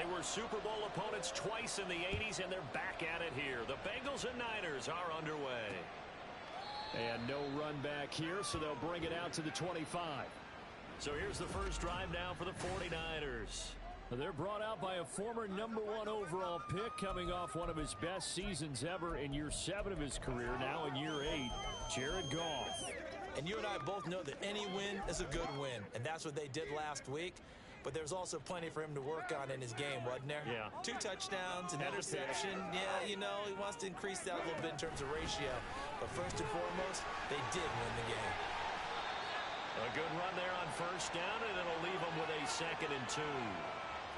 were Super Bowl opponents twice in the 80s, and they're back at it here. The Bengals and Niners are underway. And no run back here, so they'll bring it out to the 25. So here's the first drive now for the 49ers. They're brought out by a former #1 overall pick, coming off one of his best seasons ever in year 7 of his career, now in year 8, Jared Goff. And you and I both know that any win is a good win, and that's what they did last week. But there's also plenty for him to work on in his game, wasn't there? Yeah. 2 touchdowns, an interception. Yeah, you know, he wants to increase that a little bit in terms of ratio. But first and foremost, they did win the game. A good run there on first down, and it'll leave them with a 2nd and 2.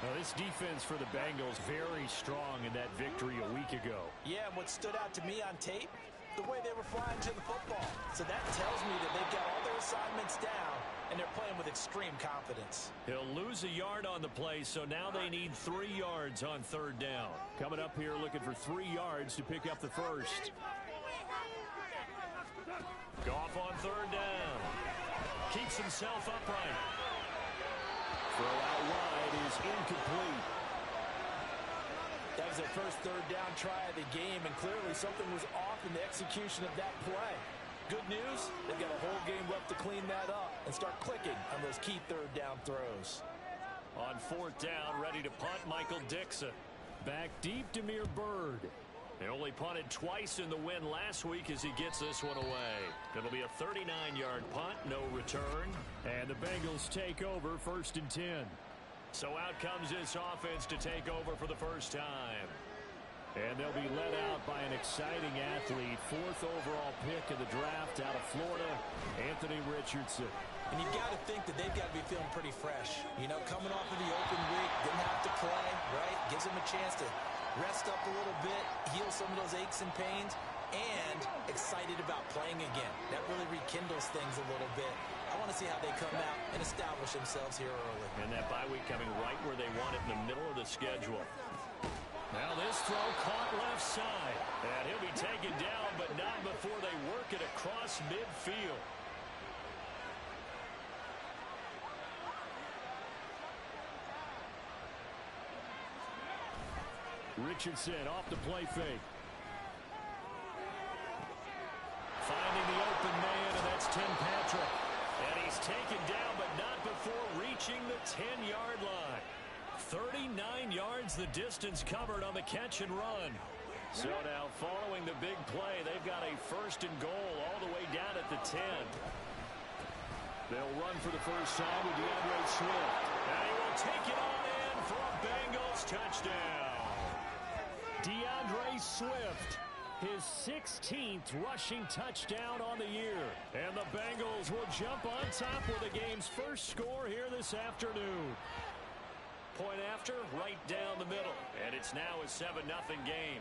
Now, this defense for the Bengals very strong in that victory a week ago. Yeah, and what stood out to me on tape, the way they were flying to the football. So that tells me that they've got all their assignments down, and they're playing with extreme confidence. He'll lose a yard on the play, so now they need 3 yards on 3rd down. Coming up here looking for 3 yards to pick up the first. Goff on 3rd down. Keeps himself upright. Throw out wide is incomplete. That was their first 3rd down try of the game, and clearly something was off in the execution of that play. Good news, they've got a whole game left to clean that up and start clicking on those key 3rd down throws. On 4th down, ready to punt, Michael Dickson. Back deep, Damiere Byrd. They only punted twice in the win last week as he gets this one away. It'll be a 39-yard punt, no return. And the Bengals take over 1st and 10. So out comes this offense to take over for the first time. And they'll be led out by an exciting athlete. 4th overall pick of the draft out of Florida, Anthony Richardson. And you've got to think that they've got to be feeling pretty fresh. You know, coming off of the open week, didn't have to play, right? Gives them a chance to rest up a little bit, heal some of those aches and pains, and excited about playing again. That really rekindles things a little bit. I want to see how they come out and establish themselves here early. And that bye week coming right where they want it, in the middle of the schedule. Now this throw caught left side. And he'll be taken down, but not before they work it across midfield. Richardson off the play fake. Finding the open man, and that's Tim Patrick. And he's taken down, but not before reaching the 10-yard line. 39 yards the distance covered on the catch and run. So now following the big play, they've got a 1st and goal all the way down at the 10. They'll run for the first time with DeAndre Swift. And he will take it on in for a Bengals touchdown. DeAndre Swift, his 16th rushing touchdown on the year. And the Bengals will jump on top with the game's first score here this afternoon. Point after, right down the middle. And it's now a 7-0 game.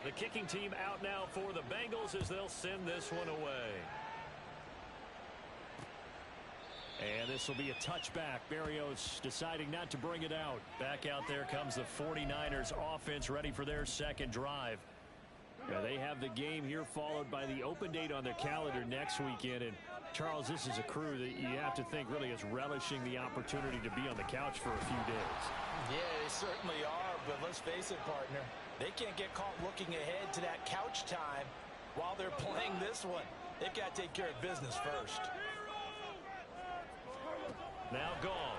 The kicking team out now for the Bengals as they'll send this one away. And this will be a touchback. Berrios deciding not to bring it out. Back out there comes the 49ers offense ready for their 2nd drive. Yeah, they have the game here followed by the open date on their calendar next weekend. And Charles, this is a crew that you have to think really is relishing the opportunity to be on the couch for a few days. Yeah, they certainly are, but let's face it, partner. They can't get caught looking ahead to that couch time while they're playing this one. They've got to take care of business first. Now gone.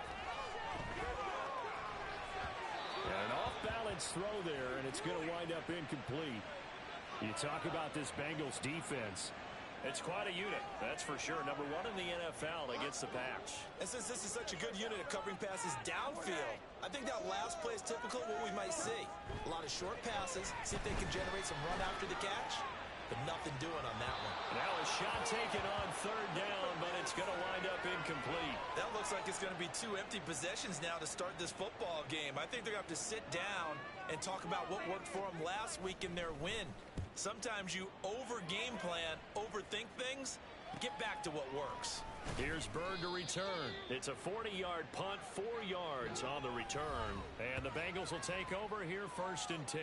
And an off-balance throw there, and it's going to wind up incomplete. You talk about this Bengals defense. It's quite a unit, that's for sure. #1 in the NFL against the pass. And since this is such a good unit of covering passes downfield, I think that last play is typical of what we might see. A lot of short passes, see if they can generate some run after the catch, but nothing doing on that one. Now a shot taken on 3rd down, but it's going to wind up incomplete. That looks like it's going to be 2 empty possessions now to start this football game. I think they're going to have to sit down and talk about what worked for them last week in their win. Sometimes you over-game plan, overthink things. Get back to what works. Here's Byrd to return. It's a 40-yard punt, 4 yards on the return. And the Bengals will take over here 1st and 10.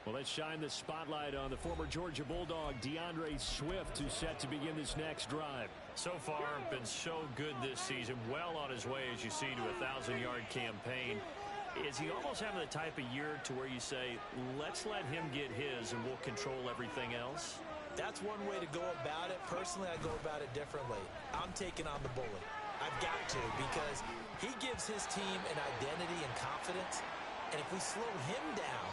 Well, let's shine the spotlight on the former Georgia Bulldog, DeAndre Swift, who's set to begin this next drive. So far, been so good this season. Well on his way, as you see, to a 1,000-yard campaign. Is he almost having the type of year to where you say, let's let him get his and we'll control everything else? That's one way to go about it. Personally, I go about it differently. I'm taking on the bully. I've got to, because he gives his team an identity and confidence. And if we slow him down,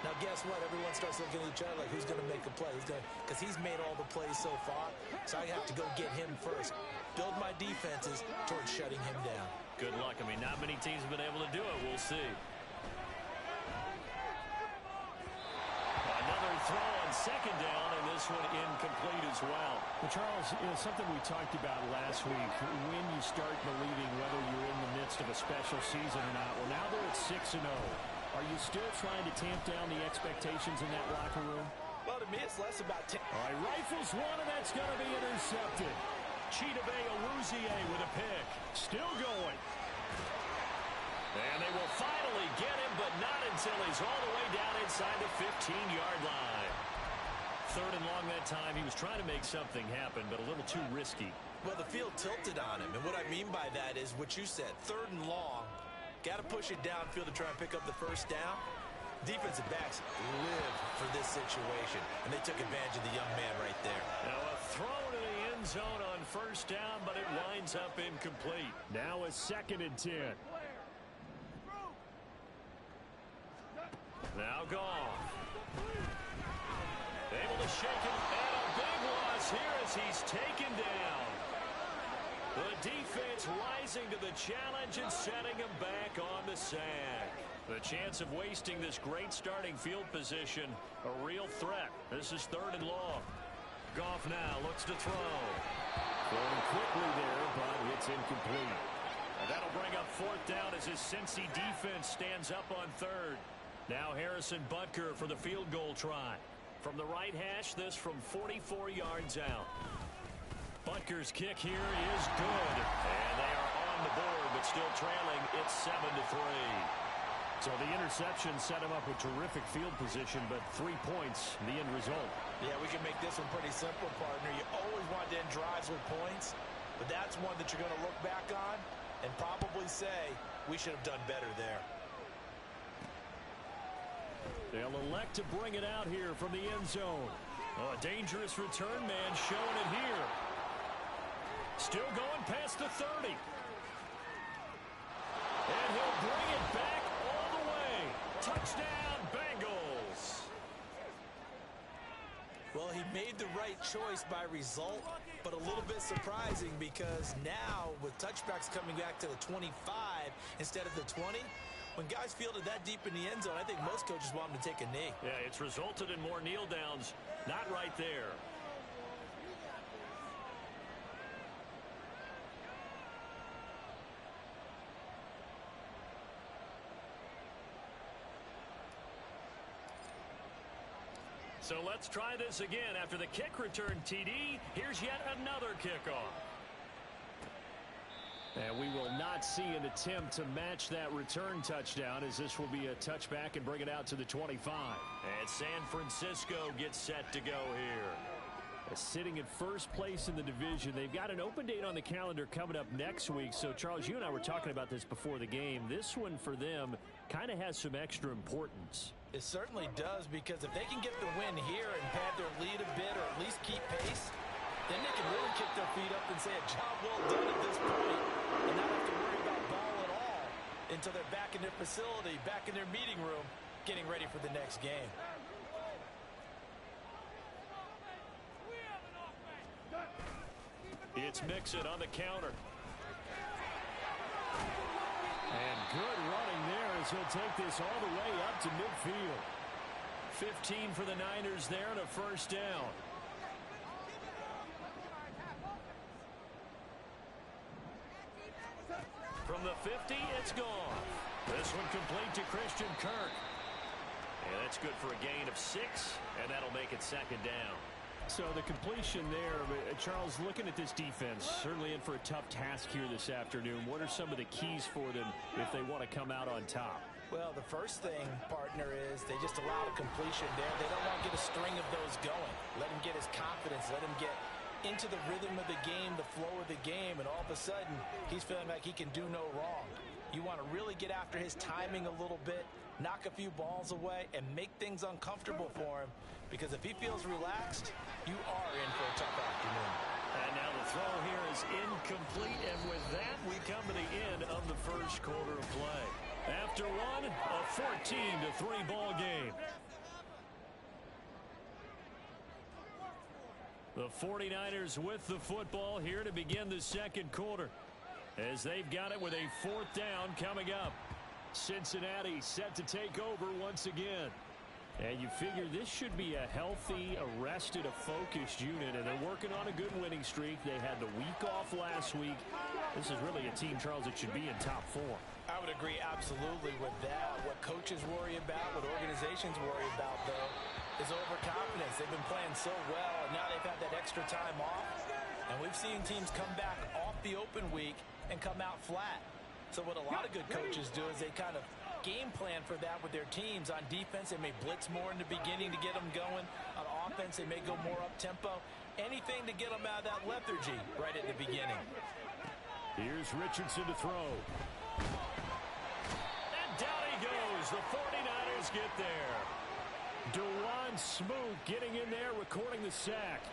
now guess what? Everyone starts looking at each other like, who's going to make a play? Because he's made all the plays so far. So I have to go get him first. Build my defenses towards shutting him down. Good luck. I mean, not many teams have been able to do it. We'll see. Another throw on second down, and this one incomplete as well. Well, Charles, something we talked about last week, when you start believing whether you're in the midst of a special season or not. Well, now they're at 6-0. Are you still trying to tamp down the expectations in that locker room? Well, to me, it's less about... All right, rifles one, and that's going to be intercepted. Chidobe Awuzie with a pick. Still going. And they will finally get him, but not until he's all the way down inside the 15-yard line. Third and long that time. He was trying to make something happen, but a little too risky. Well, the field tilted on him, and what I mean by that is what you said. Third and long. Got to push it downfield to try and pick up the first down. Defensive backs live for this situation, and they took advantage of the young man right there. Now a throw to the end zone on first down, but it winds up incomplete. Now a 2nd and 10. Now Goff. Able to shake him, and a big loss here as he's taken down. The defense rising to the challenge and setting him back on the sack. The chance of wasting this great starting field position, a real threat. This is 3rd and long. Goff now looks to throw. Going quickly there, but it's incomplete. And that'll bring up 4th down as his Cincy defense stands up on 3rd. Now Harrison Butker for the field goal try. From the right hash, this from 44 yards out. Butker's kick here is good. And they are on the board, but still trailing. It's 7-3. So the interception set him up with terrific field position, but 3 points, the end result. Yeah, we can make this one pretty simple, partner. You always want to end drives with points, but that's one that you're going to look back on and probably say, we should have done better there. They'll elect to bring it out here from the end zone. Oh, a dangerous return man showing it here. Still going past the 30. And he'll bring it back all the way. Touchdown, Bengals. Well, he made the right choice by result, but a little bit surprising because now with touchbacks coming back to the 25 instead of the 20, when guys fielded that deep in the end zone, I think most coaches want them to take a knee. Yeah, it's resulted in more kneel downs. Not right there. So let's try this again. After the kick return TD, here's yet another kickoff. And we will not see an attempt to match that return touchdown, as this will be a touchback and bring it out to the 25. And San Francisco gets set to go here. Sitting at first place in the division. They've got an open date on the calendar coming up next week. So, Charles, you and I were talking about this before the game. This one for them kind of has some extra importance. It certainly does, because if they can get the win here and pad their lead a bit or at least keep pace, then they can really kick their feet up and say a job well done at this point and not have to worry about ball at all until they're back in their facility, back in their meeting room, getting ready for the next game. It's Mixon on the counter. And good running there as he'll take this all the way up to midfield. 15 for the Niners there and a first down. From the 50, it's gone. This one complete to Christian Kirk. And that's good for a gain of 6, and that'll make it 2nd down. So the completion there, Charles, looking at this defense, certainly in for a tough task here this afternoon. What are some of the keys for them if they want to come out on top? Well, the first thing, partner, is they just allow a completion there. They don't want to get a string of those going. Let him get his confidence. Let him get into the rhythm of the game, the flow of the game, and all of a sudden, he's feeling like he can do no wrong. You want to really get after his timing a little bit, knock a few balls away, and make things uncomfortable for him. Because if he feels relaxed, you are in for a tough afternoon. And now the throw here is incomplete. And with that, we come to the end of the first quarter of play. After one, a 14-3 ball game. The 49ers with the football here to begin the second quarter, as they've got it with a fourth down coming up. Cincinnati set to take over once again. And you figure this should be a healthy, arrested, a focused unit, and they're working on a good winning streak. They had the week off last week. This is really a team, Charles, that should be in top form. I would agree absolutely with that. What coaches worry about, what organizations worry about, though, is overconfidence. They've been playing so well, and now they've had that extra time off. And we've seen teams come back off the open week and come out flat. So what a lot of good coaches do is they kind of game plan for that with their teams. On defense, they may blitz more in the beginning to get them going. On offense, they may go more up-tempo. Anything to get them out of that lethargy right at the beginning. Here's Richardson to throw. And down he goes. The 49ers get there. Dewan Smoot getting in there, recording the sack.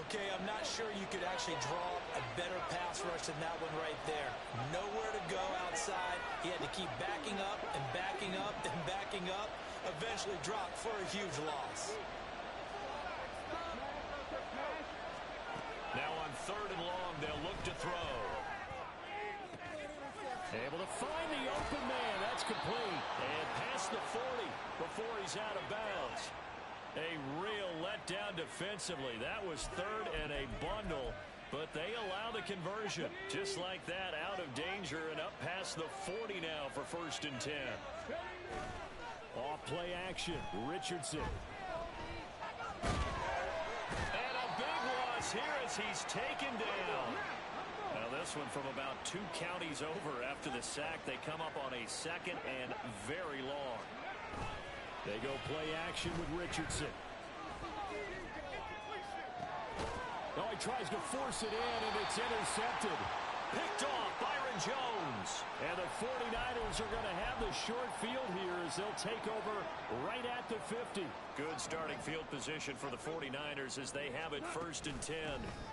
Okay, I'm not sure you could actually draw a better pass rush than that one right there. Nowhere to go outside. He had to keep backing up and backing up and backing up. Eventually dropped for a huge loss. Now on third and long, they'll look to throw. Able to find the open man. That's complete. And past the 40 before he's out of bounds. A real letdown defensively. That was third and a bundle, but they allow the conversion. Just like that, out of danger and up past the 40 now for 1st and 10. Off play action, Richardson. And a big loss here as he's taken down. Now this one from about 2 counties over after the sack. They come up on a second and very long. They go play action with Richardson. Oh, he tries to force it in, and it's intercepted. Picked off Byron Jones. And the 49ers are going to have the short field here as they'll take over right at the 50. Good starting field position for the 49ers as they have it 1st and 10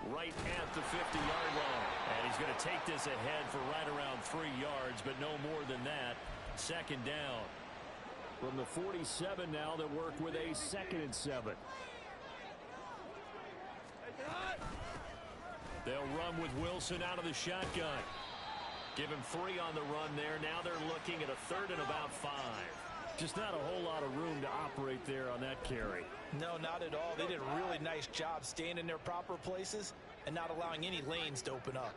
right at the 50-yard line. And he's going to take this ahead for right around 3 yards, but no more than that. 2nd down. From the 47 now, they work with a 2nd and 7. They'll run with Wilson out of the shotgun. Give him 3 on the run there. Now they're looking at a 3rd and about 5. Just not a whole lot of room to operate there on that carry. No, not at all. They did a really nice job staying in their proper places and not allowing any lanes to open up.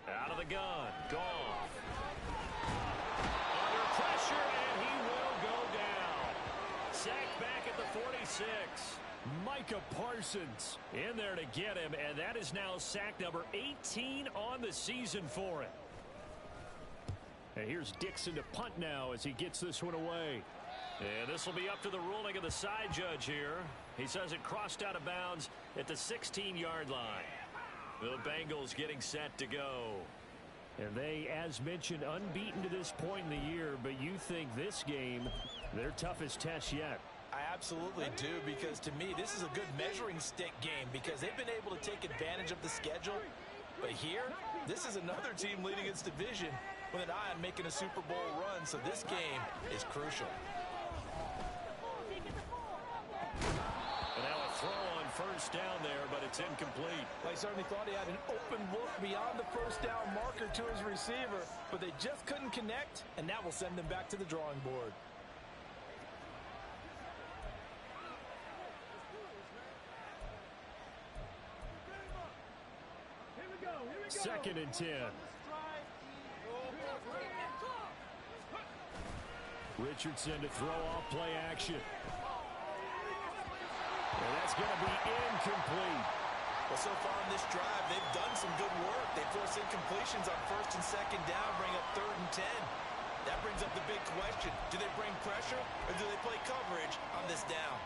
Out of the gun. Goff. Under pressure, and he will go down. Sacked back at the 46. Micah Parsons in there to get him, and that is now sack number 18 on the season for him. And here's Dixon to punt now as he gets this one away. And this will be up to the ruling of the side judge here. He says it crossed out of bounds at the 16-yard line. The Bengals getting set to go. And they, as mentioned, unbeaten to this point in the year, but you think this game, their toughest test yet. I absolutely do, because to me, this is a good measuring stick game because they've been able to take advantage of the schedule. But here, this is another team leading its division with an eye on making a Super Bowl run, so this game is crucial. And now a throw on 1st down there, but it's incomplete. I certainly thought he had an open look beyond the 1st down marker to his receiver, but they just couldn't connect, and that will send them back to the drawing board. Second and 10. Richardson to throw off play action. And that's going to be incomplete. Well, so far in this drive, they've done some good work. They force incompletions on first and second down, bring up 3rd and 10. That brings up the big question. Do they bring pressure or do they play coverage on this down?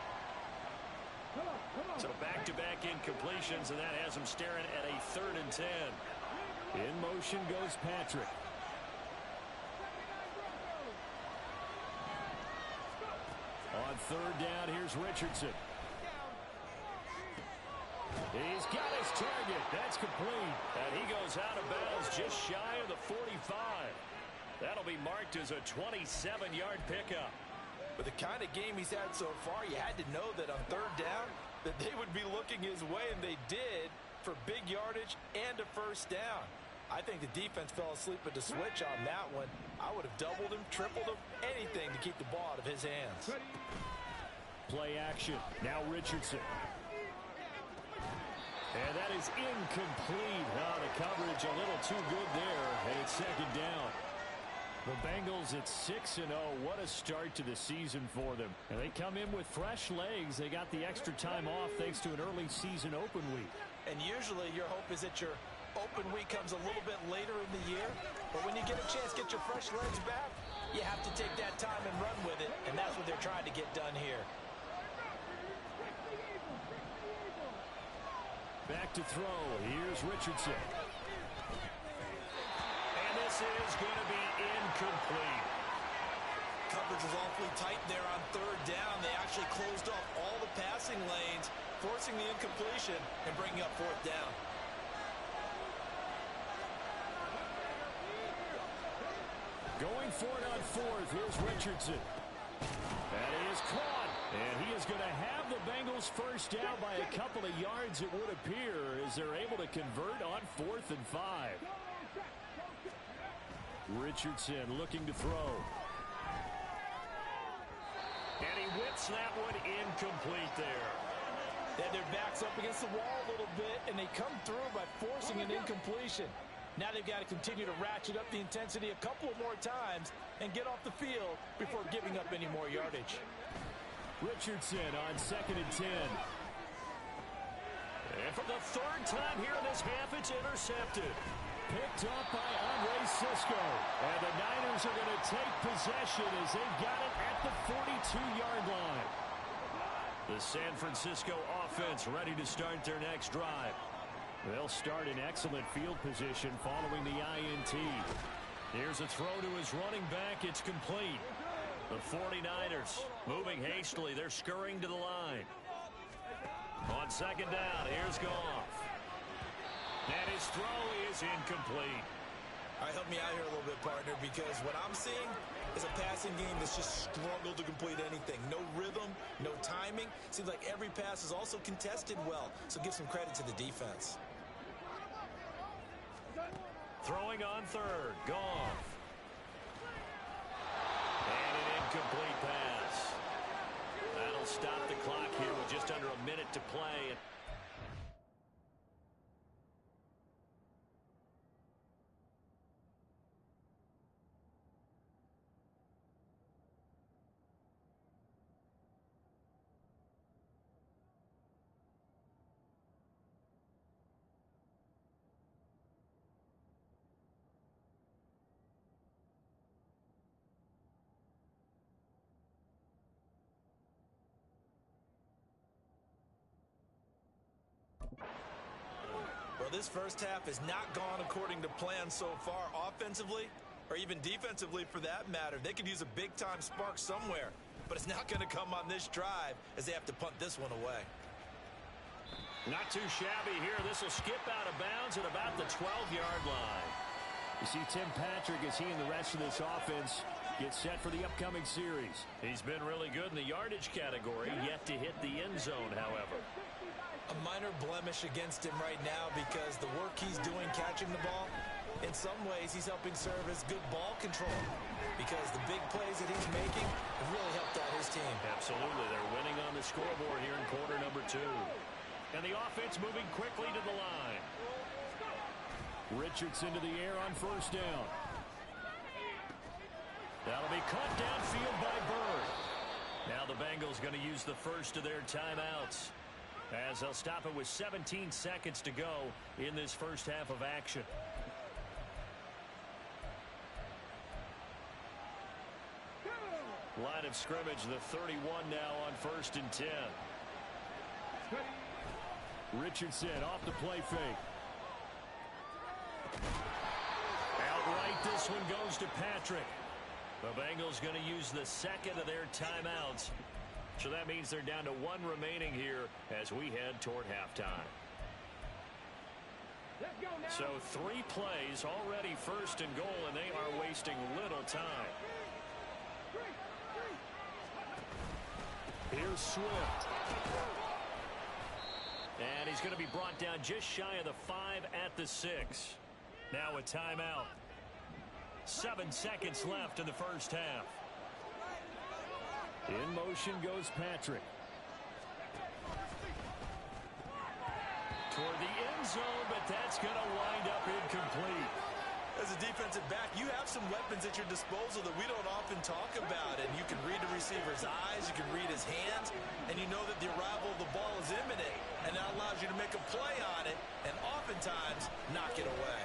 So back-to-back incompletions, and that has them staring at a 3rd and 10. In motion goes Patrick. On 3rd down, here's Richardson. He's got his target. That's complete. And he goes out of bounds just shy of the 45. That'll be marked as a 27-yard pickup. With the kind of game he's had so far, you had to know that on 3rd down that they would be looking his way, and they did, for big yardage and a 1st down. I think the defense fell asleep at the switch on that one. I would have doubled him, tripled him, anything to keep the ball out of his hands. Play action. Now Richardson. And that is incomplete. Oh, the coverage a little too good there, and it's 2nd down. The Bengals at 6-0. What a start to the season for them. And they come in with fresh legs. They got the extra time off thanks to an early season open week. And usually your hope is that your open week comes a little bit later in the year. But when you get a chance to get your fresh legs back, you have to take that time and run with it. And that's what they're trying to get done here. Back to throw. Here's Richardson. And this is going to be incomplete. Coverage was awfully tight there on 3rd down. They actually closed off all the passing lanes, forcing the incompletion and bringing up 4th down. Going for it on 4th. Here's Richardson. That is caught. And he is going to have the Bengals first down by a couple of yards, it would appear, as they're able to convert on 4th and 5. Richardson looking to throw. And he whips that one incomplete there. They had their backs up against the wall a little bit, and they come through by forcing an incompletion. Now they've got to continue to ratchet up the intensity a couple of more times and get off the field before giving up any more yardage. Richardson on 2nd and 10. And for the 3rd time here in this half, it's intercepted. Picked up by Andre Cisco. And the Niners are going to take possession as they've got it at the 42-yard line. The San Francisco offense ready to start their next drive. They'll start in excellent field position following the INT. Here's a throw to his running back. It's complete. The 49ers moving hastily. They're scurrying to the line. On 2nd down, here's Goff. And his throw is incomplete. All right, help me out here a little bit, partner, because what I'm seeing is a passing game that's just struggled to complete anything. No rhythm, no timing. Seems like every pass is also contested well, so give some credit to the defense. Throwing on 3rd, Goff. And an incomplete pass. That'll stop the clock here with just under a minute to play. Well, this first half has not gone according to plan so far offensively or even defensively for that matter. They could use a big-time spark somewhere, but it's not going to come on this drive as they have to punt this one away. Not too shabby here. This will skip out of bounds at about the 12-yard line. You see Tim Patrick as he and the rest of this offense get set for the upcoming series. He's been really good in the yardage category, yet to hit the end zone, however. A minor blemish against him right now because the work he's doing catching the ball, in some ways he's helping serve as good ball control because the big plays that he's making have really helped out his team. Absolutely. They're winning on the scoreboard here in quarter number 2. And the offense moving quickly to the line. Richardson to the air on 1st down. That'll be caught downfield by Bird. Now the Bengals going to use the first of their timeouts, as they'll stop it with 17 seconds to go in this first half of action. Line of scrimmage, the 31 now on 1st and 10. Richardson off the play fake. Outright, this one goes to Patrick. The Bengals going to use the second of their timeouts. So that means they're down to one remaining here as we head toward halftime. So 3 plays, already 1st and goal, and they are wasting little time. Here's Swift. And he's going to be brought down just shy of the 5 at the 6. Now a timeout. 7 seconds left in the first half. In motion goes Patrick. Toward the end zone, but that's going to wind up incomplete. As a defensive back, you have some weapons at your disposal that we don't often talk about. And you can read the receiver's eyes, you can read his hands, and you know that the arrival of the ball is imminent. And that allows you to make a play on it and oftentimes knock it away.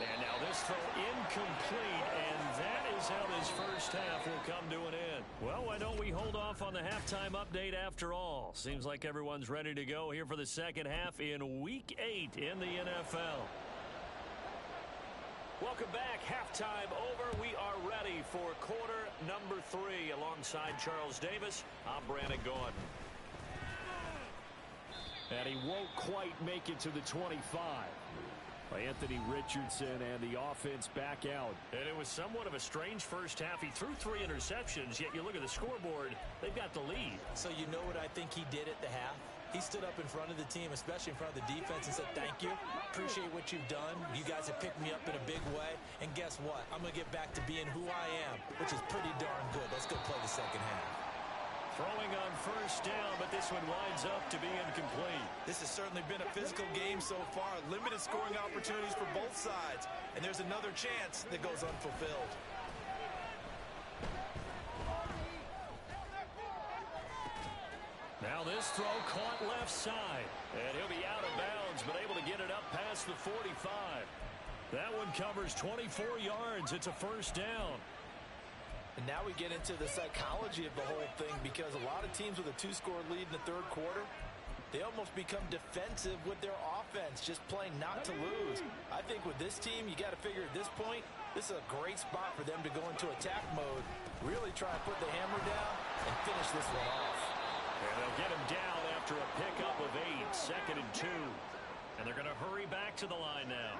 And now this throw incomplete, and that is how this first half will come to an end. Well, why don't we hold off on the halftime update after all? Seems like everyone's ready to go here for the second half in Week 8 in the NFL. Welcome back. Halftime over. We are ready for quarter number 3. Alongside Charles Davis, I'm Brandon Gaudin. And he won't quite make it to the 25. Anthony Richardson and the offense back out. And it was somewhat of a strange first half. He threw 3 interceptions, yet you look at the scoreboard, they've got the lead. So you know what I think he did at the half? He stood up in front of the team, especially in front of the defense, and said, thank you. Appreciate what you've done. You guys have picked me up in a big way. And guess what? I'm going to get back to being who I am, which is pretty darn good. Let's go play the second half. Throwing on first down, but this one winds up to be incomplete. This has certainly been a physical game so far. Limited scoring opportunities for both sides. And there's another chance that goes unfulfilled. Now this throw caught left side. And he'll be out of bounds, but able to get it up past the 45. That one covers 24 yards. It's a first down. And now we get into the psychology of the whole thing, because a lot of teams with a 2-score lead in the third quarter, they almost become defensive with their offense, just playing not to lose. I think with this team, you got to figure at this point, this is a great spot for them to go into attack mode, really try and put the hammer down and finish this one off. And they'll get him down after a pickup of 8, 2nd and 2. And they're going to hurry back to the line now.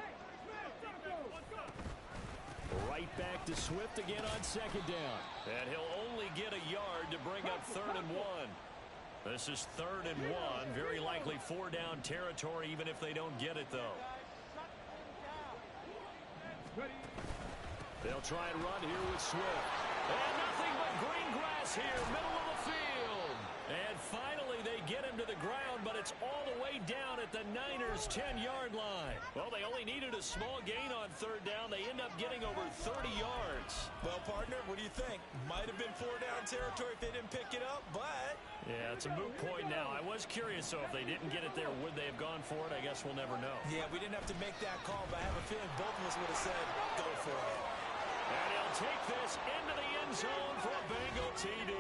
Right back to Swift again on 2nd down. And he'll only get a yard to bring up 3rd and 1. This is 3rd and 1. Very likely 4-down territory, even if they don't get it, though. They'll try and run here with Swift. And nothing but green grass here, middle of the field. And finally they get him to the ground, but it's all the way down at the Niners' 10-yard line. Well, they only needed a small gain on 3rd down. They end up getting over 30 yards. Well, partner, what do you think? Might have been 4-down territory if they didn't pick it up, but... Yeah, it's a moot point now. I was curious, so if they didn't get it there, would they have gone for it? I guess we'll never know. Yeah, we didn't have to make that call, but I have a feeling both of us would have said, go for it. And he'll take this into the end zone for a Bengal TD.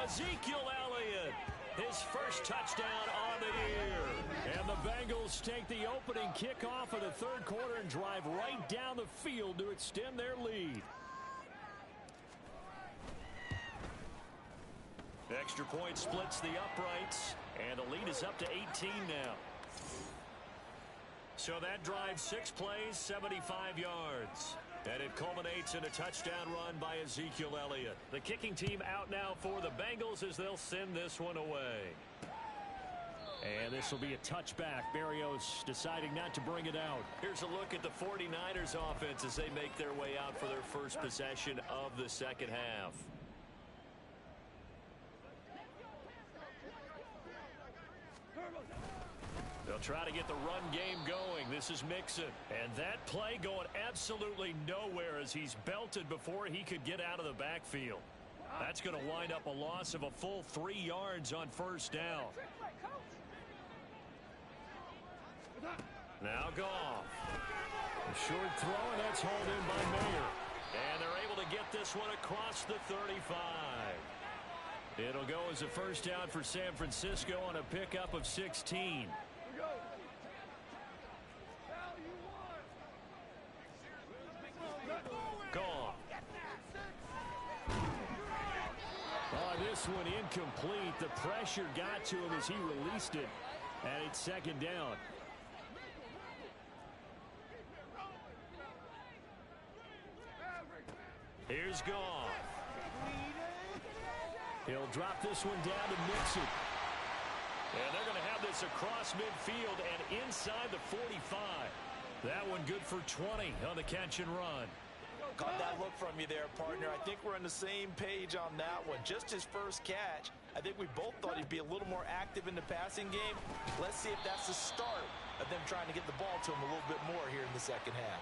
Ezekiel Elliott, his first touchdown on the year. And the Bengals take the opening kickoff of the third quarter and drive right down the field to extend their lead. Extra point splits the uprights, and the lead is up to 18 now. So that drive, 6 plays, 75 yards. And it culminates in a touchdown run by Ezekiel Elliott. The kicking team out now for the Bengals as they'll send this one away. And this will be a touchback. Berrios deciding not to bring it out. Here's a look at the 49ers offense as they make their way out for their first possession of the second half. They'll try to get the run game going. This is Mixon. And that play going absolutely nowhere as he's belted before he could get out of the backfield. That's going to wind up a loss of a full 3 yards on first down. Now Goff. A short throw, and that's hauled in by Mayer. And they're able to get this one across the 35. It'll go as a first down for San Francisco on a pickup of 16. Goff. This one incomplete. The pressure got to him as he released it. And it's second down. Here's Goff. He'll drop this one down to Mixon. And they're going to have this across midfield and inside the 45. That one good for 20 on the catch and run. Caught that look from you there, partner. I think we're on the same page on that one. Just his first catch. I think we both thought he'd be a little more active in the passing game. Let's see if that's the start of them trying to get the ball to him a little bit more here in the second half.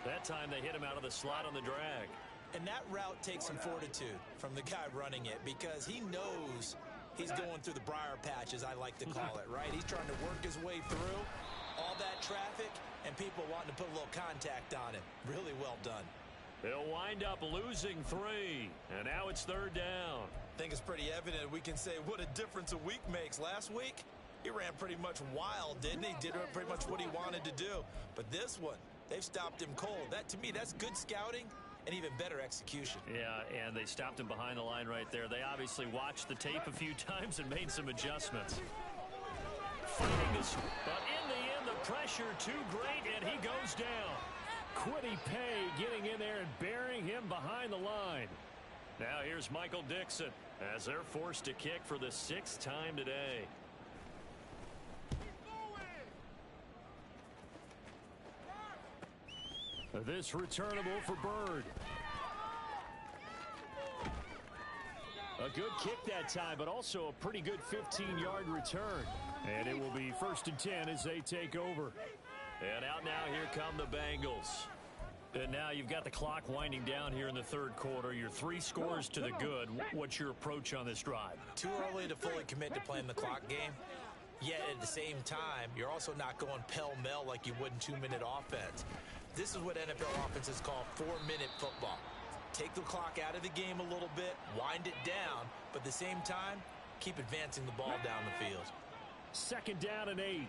That time they hit him out of the slot on the drag. And that route takes some fortitude from the guy running it because he knows he's going through the briar patch, as I like to call it, right? He's trying to work his way through all that traffic and people wanting to put a little contact on him. Really well done. They'll wind up losing 3, and now it's third down. I think it's pretty evident we can say what a difference a week makes. Last week, he ran pretty much wild, didn't he? Did pretty much what he wanted to do. But this one, they've stopped him cold. That, to me, that's good scouting and even better execution. Yeah, and they stopped him behind the line right there. They obviously watched the tape a few times and made some adjustments. Fighting this, but in the end, the pressure too great, and he goes down. Kwity Paye getting in there and burying him behind the line. Now here's Michael Dixon as they're forced to kick for the 6th time today. This returnable for Bird. A good kick that time, but also a pretty good 15-yard return. And it will be 1st and 10 as they take over. And out now, here come the Bengals. And now you've got the clock winding down here in the third quarter. You're 3 scores to the good. What's your approach on this drive? Too early to fully commit to playing the clock game. Yet at the same time, you're also not going pell-mell like you would in 2-minute offense. This is what NFL offenses call 4-minute football. Take the clock out of the game a little bit, wind it down, but at the same time, keep advancing the ball down the field. 2nd down and 8.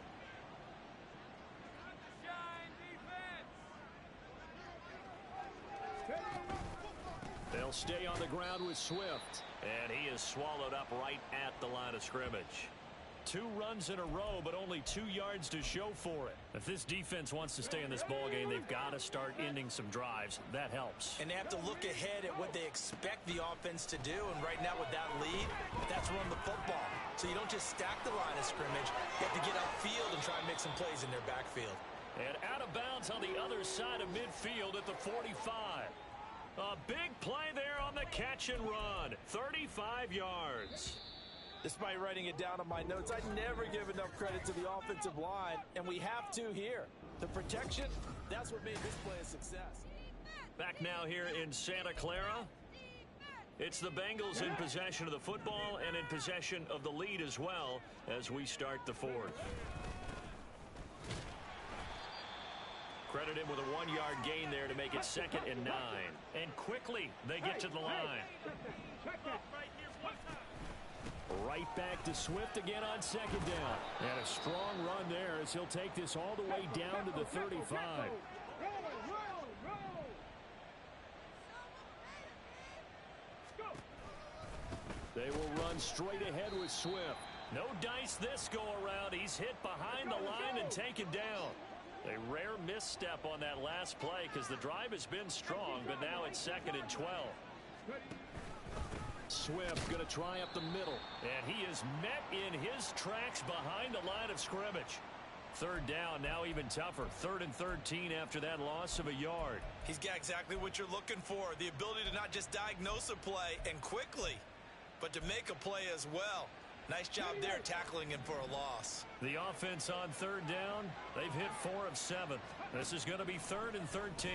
They'll stay on the ground with Swift. And he is swallowed up right at the line of scrimmage. 2 runs in a row, but only 2 yards to show for it. If this defense wants to stay in this ballgame, they've got to start ending some drives. That helps. And they have to look ahead at what they expect the offense to do. And right now with that lead, that's run the football. So you don't just stack the line of scrimmage. You have to get upfield and try and make some plays in their backfield. And out of bounds on the other side of midfield at the 45. A big play there on the catch and run. 35 yards. Despite writing it down on my notes, I never give enough credit to the offensive line, and we have to here. The protection, that's what made this play a success. Back now here in Santa Clara. It's the Bengals in possession of the football and in possession of the lead as well as we start the 4th. Credit him with a 1-yard gain there to make it 2nd and 9. And quickly they get to the line. Right back to Swift again on 2nd down. And a strong run there as he'll take this all the way down to the 35. They will run straight ahead with Swift. No dice this go around. He's hit behind the line and taken down. A rare misstep on that last play because the drive has been strong, but now it's 2nd and 12. Swift going to try up the middle. And he is met in his tracks behind the line of scrimmage. 3rd down, now even tougher. 3rd and 13 after that loss of a yard. He's got exactly what you're looking for. The ability to not just diagnose a play and quickly, but to make a play as well. Nice job there tackling him for a loss. The offense on third down, they've hit 4 of 7. This is going to be 3rd and 13.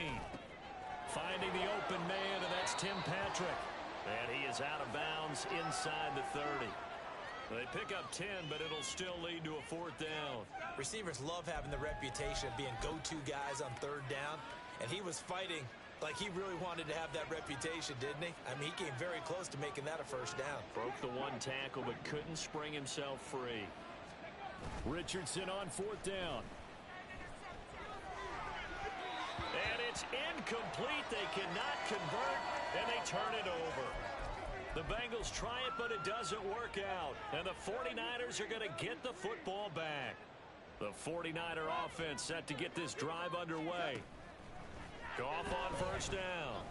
Finding the open man, and that's Tim Patrick. And he is out of bounds inside the 30. They pick up 10, but it'll still lead to a 4th down. Receivers love having the reputation of being go-to guys on 3rd down, and he was fighting like he really wanted to have that reputation, didn't he? I mean, he came very close to making that a 1st down. Broke the 1 tackle, but couldn't spring himself free. Richardson on 4th down. And it's incomplete. They cannot convert, and they turn it over. The Bengals try it, but it doesn't work out. And the 49ers are going to get the football back. The 49er offense set to get this drive underway. Goff on 1st down.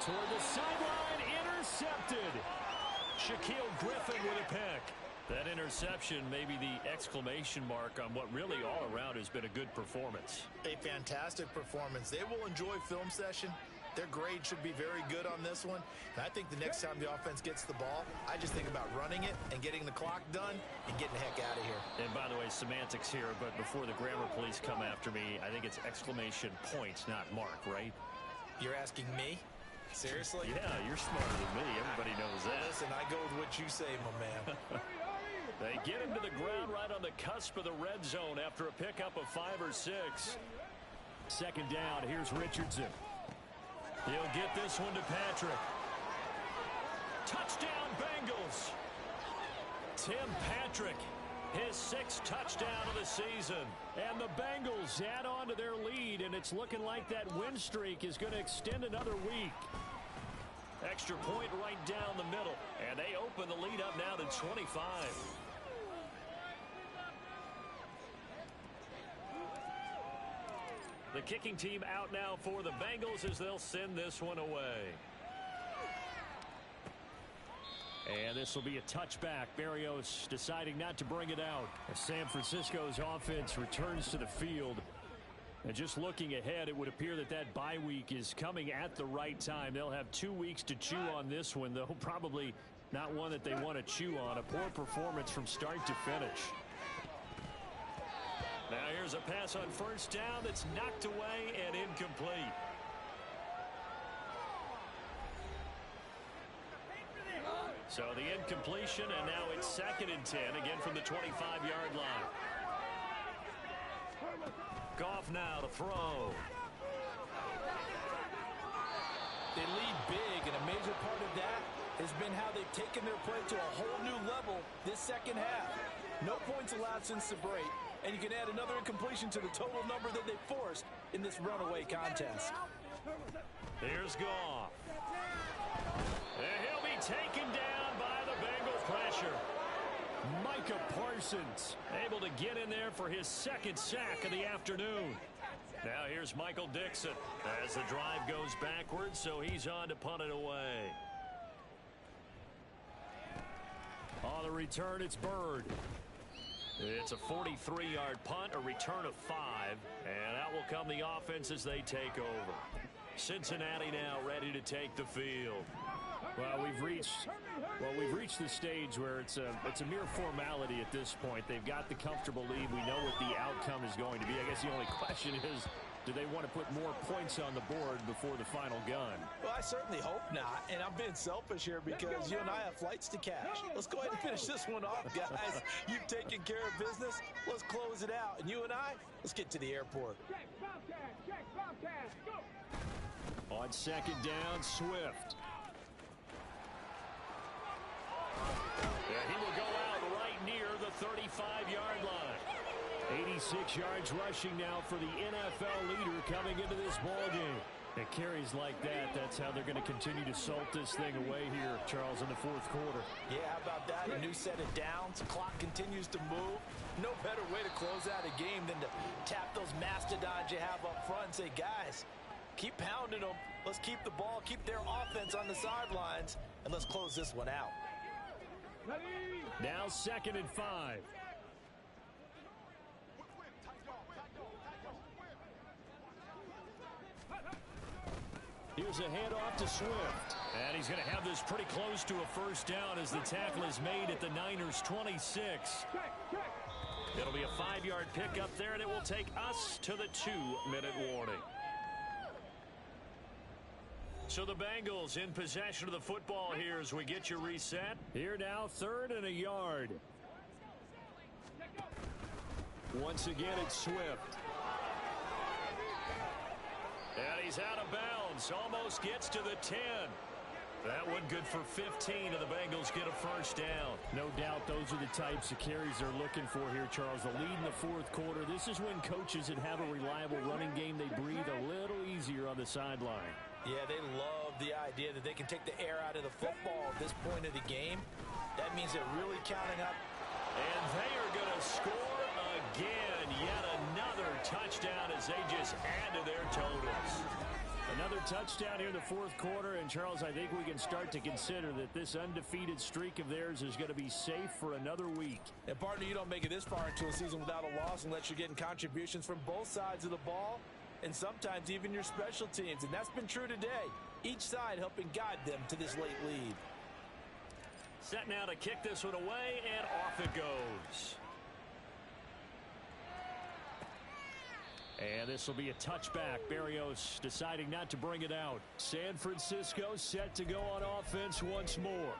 Toward the sideline, intercepted. Shaquille Griffin with a pick. That interception may be the exclamation mark on what really all around has been a good performance. A fantastic performance. They will enjoy film session. Their grade should be very good on this one. And I think the next time the offense gets the ball, I just think about running it and getting the clock done and getting the heck out of here. And by the way, semantics here, but before the grammar police come after me, I think it's exclamation points, not mark, right? You're asking me? Seriously? Yeah, you're smarter than me. Everybody knows that. Listen, I go with what you say, my man. They get him to the ground right on the cusp of the red zone after a pickup of 5 or 6. 2nd down, here's Richardson. He'll get this one to Patrick. Touchdown, Bengals. Tim Patrick, his 6th touchdown of the season. And the Bengals add on to their lead, and it's looking like that win streak is going to extend another week. Extra point right down the middle, and they open the lead up now to 25. The kicking team out now for the Bengals as they'll send this one away. And this will be a touchback. Berrios deciding not to bring it out. As San Francisco's offense returns to the field. And just looking ahead, it would appear that that bye week is coming at the right time. They'll have 2 weeks to chew on this one, though probably not one that they want to chew on. A poor performance from start to finish. Now here's a pass on 1st down that's knocked away and incomplete. So the incompletion, and now it's 2nd and 10, again from the 25-yard line. Goff now to throw. They lead big, and a major part of that has been how they've taken their play to a whole new level this 2nd half. No points allowed since the break, and you can add another incompletion to the total number that they forced in this runaway contest. Here's Goff. And he'll be taken down by the Bengals pressure. Micah Parsons able to get in there for his 2nd sack of the afternoon. Now here's Michael Dixon as the drive goes backwards, so he's on to punt it away. On the return, it's Bird. It's a 43-yard punt, a return of 5, and out will come the offense as they take over. Cincinnati now ready to take the field. Well, we've reached the stage where it's a mere formality at this point. They've got the comfortable lead. We know what the outcome is going to be. I guess the only question is, do they want to put more points on the board before the final gun? Well, I certainly hope not, and I'm being selfish here because you and I have flights to catch. Let's go ahead and finish this one off, guys. You've taken care of business. Let's close it out. And you and I, let's get to the airport. On 2nd down, Swift. Yeah, he will go out right near the 35-yard line. 86 yards rushing now for the NFL leader coming into this ballgame. At carries like that, that's how they're going to continue to salt this thing away here, Charles, in the 4th quarter. Yeah, how about that? A new set of downs. Clock continues to move. No better way to close out a game than to tap those mastodons you have up front and say, guys, keep pounding them. Let's keep the ball, keep their offense on the sidelines, and let's close this one out. Now 2nd and 5. Here's a handoff to Swift. And he's going to have this pretty close to a first down as the tackle is made at the Niners' 26. It'll be a 5-yard pickup there, and it will take us to the 2-minute warning. So the Bengals in possession of the football here as we get you reset. Here now, 3rd and a yard. Once again, it's Swift. And he's out of bounds. Almost gets to the 10. That one good for 15, and the Bengals get a first down. No doubt those are the types of carries they're looking for here, Charles. The lead in the 4th quarter. This is when coaches that have a reliable running game, they breathe a little easier on the sideline. Yeah, they love the idea that they can take the air out of the football at this point of the game. That means they're really counting up. And they are going to score again. Yet another touchdown as they just add to their totals. Another touchdown here in the 4th quarter. And, Charles, I think we can start to consider that this undefeated streak of theirs is going to be safe for another week. And, partner, you don't make it this far into a season without a loss unless you're getting contributions from both sides of the ball and sometimes even your special teams. And that's been true today. Each side helping guide them to this late lead. Set now to kick this one away, and off it goes. And this will be a touchback. Berrios deciding not to bring it out. San Francisco set to go on offense once more.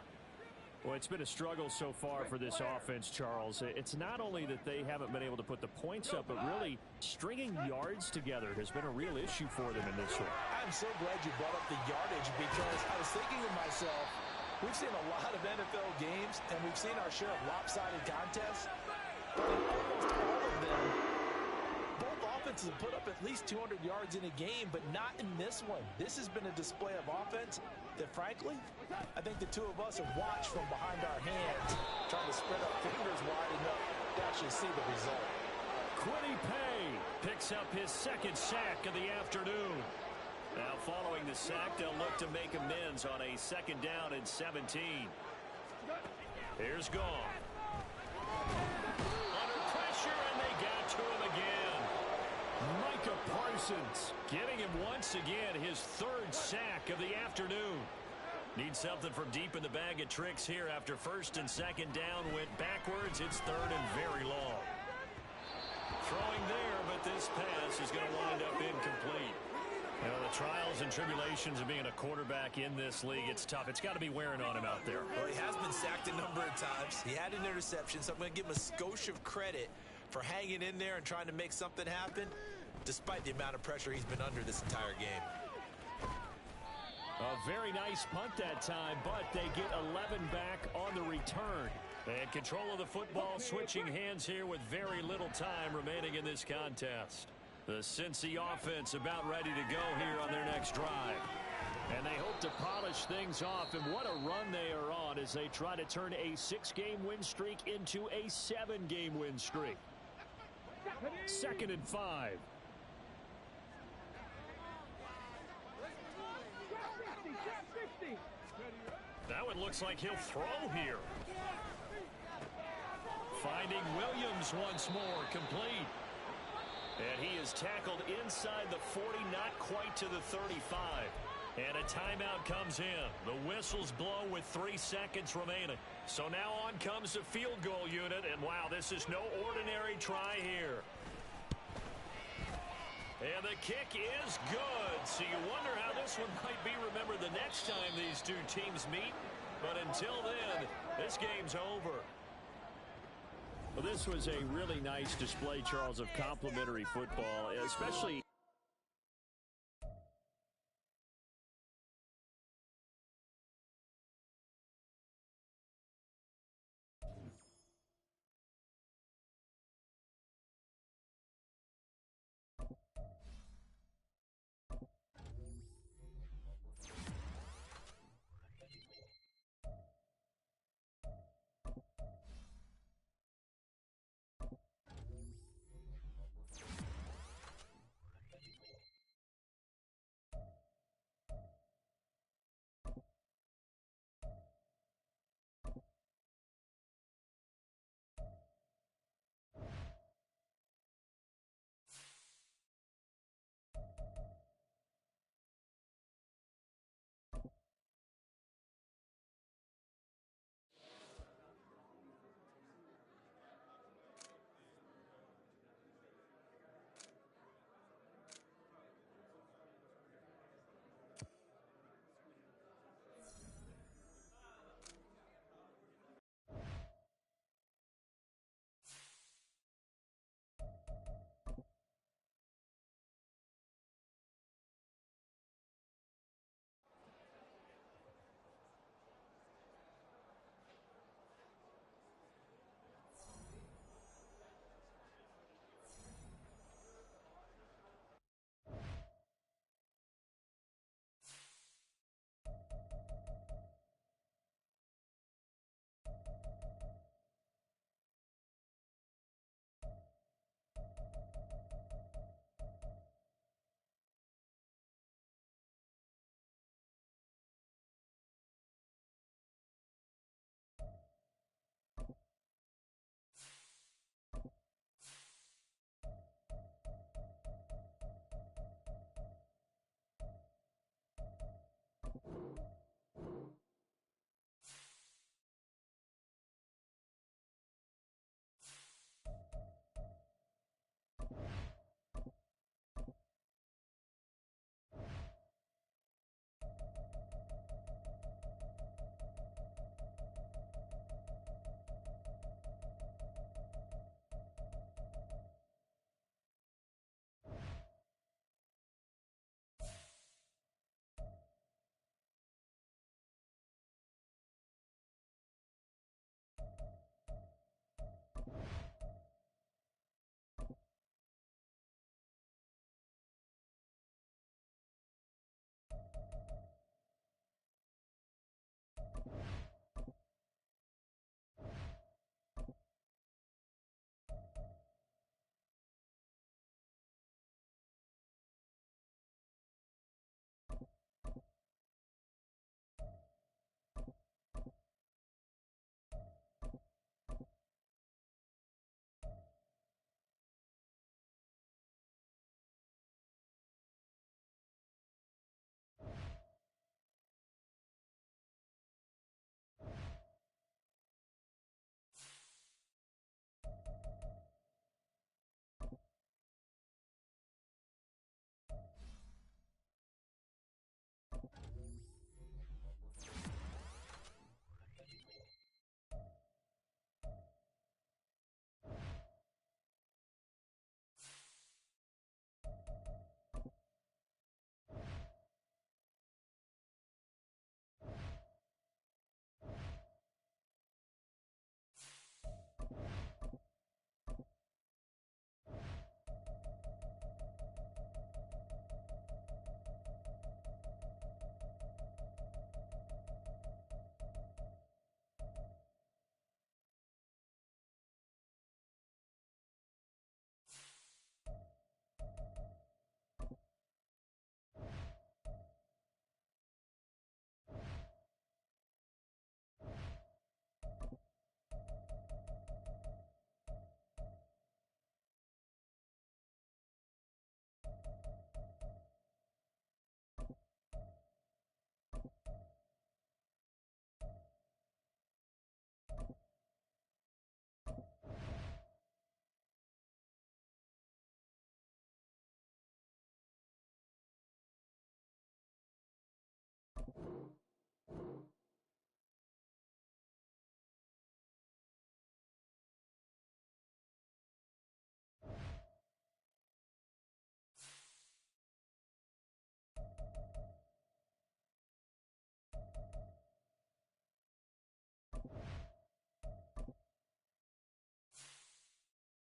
Well, it's been a struggle so far for this offense, Charles. It's not only that they haven't been able to put the points up, but really stringing yards together has been a real issue for them in this one. I'm so glad you brought up the yardage because I was thinking to myself, we've seen a lot of NFL games, and we've seen our share of lopsided contests. But in almost all of them, both offenses have put up at least 200 yards in a game, but not in this one. This has been a display of offense that, frankly, I think the two of us have watched from behind our hands, trying to spread our fingers wide enough to actually see the result. Kwity Paye picks up his 2nd sack of the afternoon. Now, following the sack, they'll look to make amends on a 2nd down and 17. Here's Gone. Under pressure, and they got to him again. Micah Parsons getting him once again, his 3rd sack of the afternoon. Needs something from deep in the bag of tricks here after 1st and 2nd down went backwards. It's 3rd and very long. Throwing there, but this pass is going to wind up incomplete. You know, the trials and tribulations of being a quarterback in this league, it's tough. It's got to be wearing on him out there. Well, he has been sacked a number of times. He had an interception, so I'm going to give him a skosh of credit for hanging in there and trying to make something happen, despite the amount of pressure he's been under this entire game. A very nice punt that time, but they get 11 back on the return. And control of the football switching hands here with very little time remaining in this contest. The Cincy offense about ready to go here on their next drive. And they hope to polish things off, and what a run they are on as they try to turn a 6-game win streak into a 7-game win streak. 2nd and 5. That one looks like he'll throw here. Finding Williams once more, complete. And he is tackled inside the 40, not quite to the 35. And a timeout comes in. The whistles blow with 3 seconds remaining. So now on comes the field goal unit. And wow, this is no ordinary try here. And the kick is good. So you wonder how this one might be remembered the next time these two teams meet. But until then, this game's over. Well, this was a really nice display, Charles, of complimentary football, especially